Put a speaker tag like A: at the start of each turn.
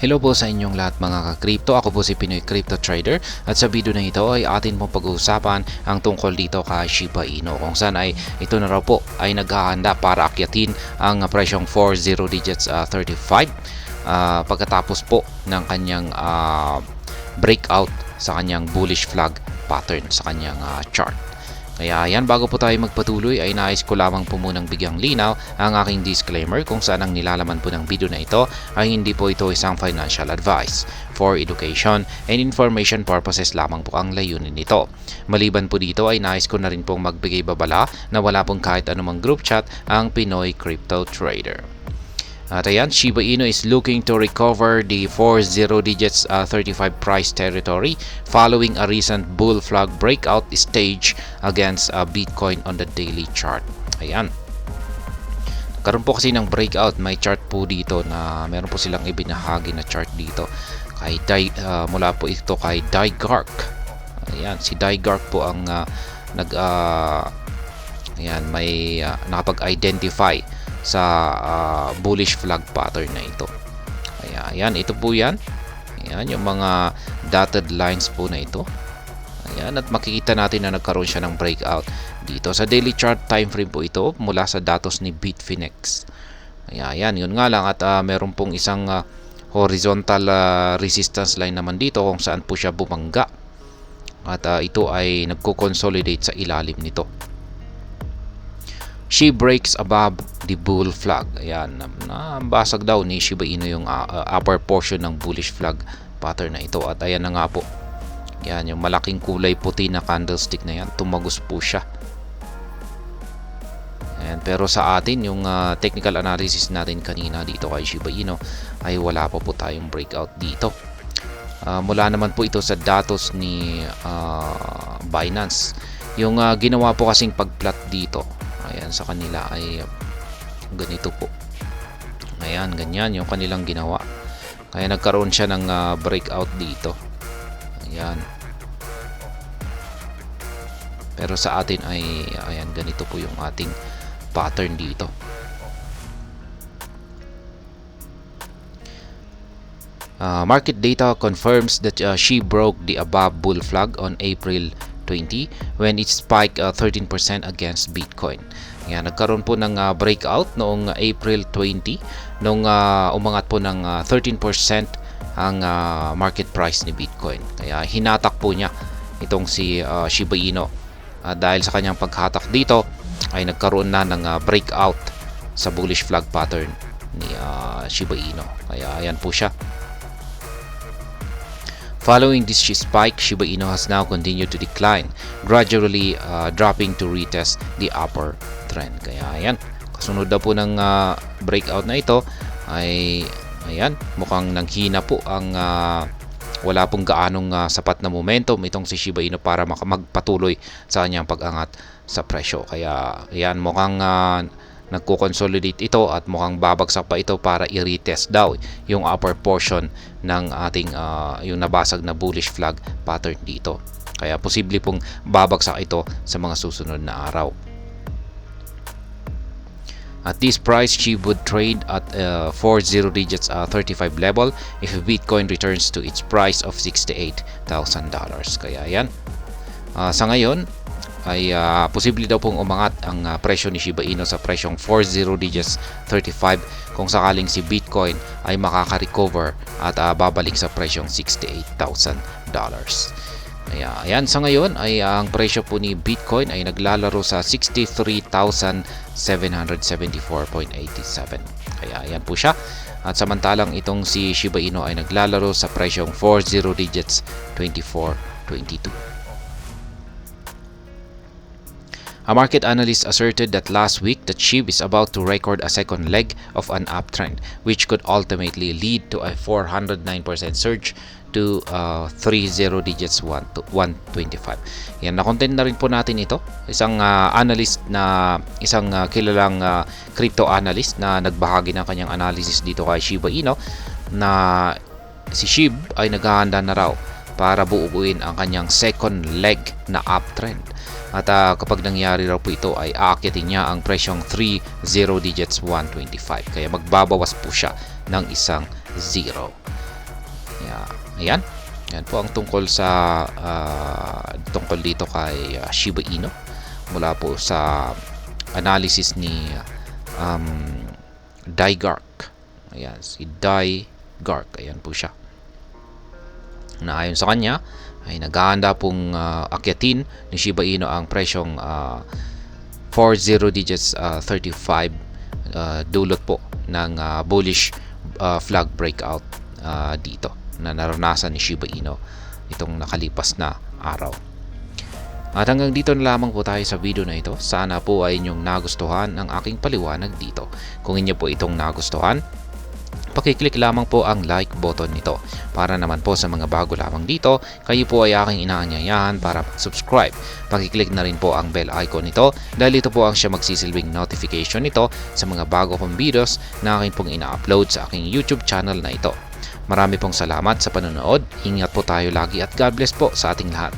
A: Hello po sa inyong lahat mga ka-crypto. Ako po si Pinoy Crypto Trader at sa video na ito ay atin pong pag-uusapan ang tungkol dito kay Shiba Inu kung saan ay ito na raw po ay naghahanda para akyatin ang presyong 40 digits 35 pagkatapos po ng kanyang breakout sa kanyang bullish flag pattern sa kanyang chart. Kaya yan, bago po tayo magpatuloy ay nais ko lamang po munang bigyang linaw ang aking disclaimer kung saan ang nilalaman po ng video na ito ay hindi po ito isang financial advice. For education and information purposes lamang po ang layunin nito. Maliban po dito ay nais ko na rin pong magbigay babala na wala pong kahit anumang group chat ang Pinoy Crypto Trader. At ayan, Shiba Inu is looking to recover the 40 digits 35 price territory following a recent bull flag breakout stage against Bitcoin on the daily chart. Ayan. Karoon po kasi ng breakout, may chart po dito na meron po silang ibinahagi na chart dito kay mula po ito kay Dygark. Ayan, si Dygark po ang may nakapag-identify sa bullish flag pattern na ito. Ayan, ito po yan. Ayan, yung mga dotted lines po na ito. Ayan, at makikita natin na nagkaroon siya ng breakout dito. Sa daily chart time frame po ito mula sa datos ni Bitfinex. Ayan, yun nga lang at meron pong isang horizontal resistance line naman dito kung saan po siya bumangga. At ito ay nagko-consolidate sa ilalim nito. She breaks above the bull flag. Ayan, nabasag daw ni Shiba Inu yung upper portion ng bullish flag pattern na ito. At ayan na nga po. Yan, yung malaking kulay puti na candlestick na yan, tumagos po siya. Ayan, pero sa atin, yung technical analysis natin kanina dito kay Shiba Inu ay wala pa po tayong breakout dito. Mula naman po ito sa datos ni Binance. Yung ginawa po kasing pag-plot dito, ayan, sa kanila ay ganito po. Ayan, ganyan yung kanilang ginawa. Kaya nagkaroon siya ng breakout dito. Ayan. Pero sa atin ay ayan, ganito po yung ating pattern dito. Market data confirms that she broke the above bull flag on April 20 when it spiked 13% against Bitcoin. Ayan, nagkaroon po ng breakout noong April 20 nung umangat po ng 13% ang market price ni Bitcoin. Kaya hinatak po niya itong si Shiba Inu. Dahil sa kanyang paghatak dito ay nagkaroon na ng breakout sa bullish flag pattern ni Shiba Inu. Kaya ayan po siya. Following this spike, Shiba Inu has now continued to decline, gradually dropping to retest the upper trend. Kaya ayan, kasunod na po ng breakout na ito ay ayan, mukhang nanghina po ang wala pong gaanong sapat na momentum itong si Shiba Inu para magpatuloy sa kanyang pag-angat sa presyo. Kaya ayan, mukhang nagko-consolidate ito at mukhang babagsak pa ito para i-retest daw yung upper portion ng ating yung nabasag na bullish flag pattern dito. Kaya posible pong babagsak ito sa mga susunod na araw. At this price, she would trade at 40 digits 35 level if Bitcoin returns to its price of $68,000. Kaya yan. Sa ngayon ay posible daw pong umangat ang presyo ni Shiba Inu sa presyong 40 digits 35 kung sakaling si Bitcoin ay makaka-recover at babalik sa presyong $68,000. Kaya ayan, sa ngayon ay ang presyo po ni Bitcoin ay naglalaro sa 63,774.87. Kaya ayan po siya. At samantalang itong si Shiba Inu ay naglalaro sa presyong 40 digits 24.22. A market analyst asserted that last week that SHIB is about to record a second leg of an uptrend, which could ultimately lead to a 409% surge to 30 digits 125. Yan, na-content na rin po natin ito. Isang analyst na isang kilalang crypto analyst na nagbahagi ng kanyang analysis dito kay Shiba Inu na si SHIB ay naghahanda na raw para buuin ang kanyang second leg na uptrend. At kapag nangyari raw po ito ay aakyatin niya ang presyong 30 digits 125. Kaya magbabawas po siya ng isang 0. Ayan. Yan po ang tungkol sa tungkol dito kay Shiba Inu mula po sa analysis ni Dygark. Ayan, si Dygark. Ayan po siya. Na ayon sa kanya ay naghahanda pong akyatin ni Shiba Inu ang presyong 40 digits 35 dulot po ng bullish flag breakout dito na naranasan ni Shiba Inu itong nakalipas na araw. At hanggang dito na lamang po tayo sa video na ito. Sana po ay inyong nagustuhan ang aking paliwanag dito. Kung inyo po itong nagustuhan, pakiclick lamang po ang like button nito. Para naman po sa mga bago lamang dito, kayo po ay aking inaanyayahan para subscribe. Pakiclick na rin po ang bell icon nito dahil ito po ang siya magsisilbing notification nito sa mga bago kong videos na aking pong ina-upload sa aking YouTube channel na ito. Marami pong salamat sa panonood. Ingat po tayo lagi at God bless po sa ating lahat.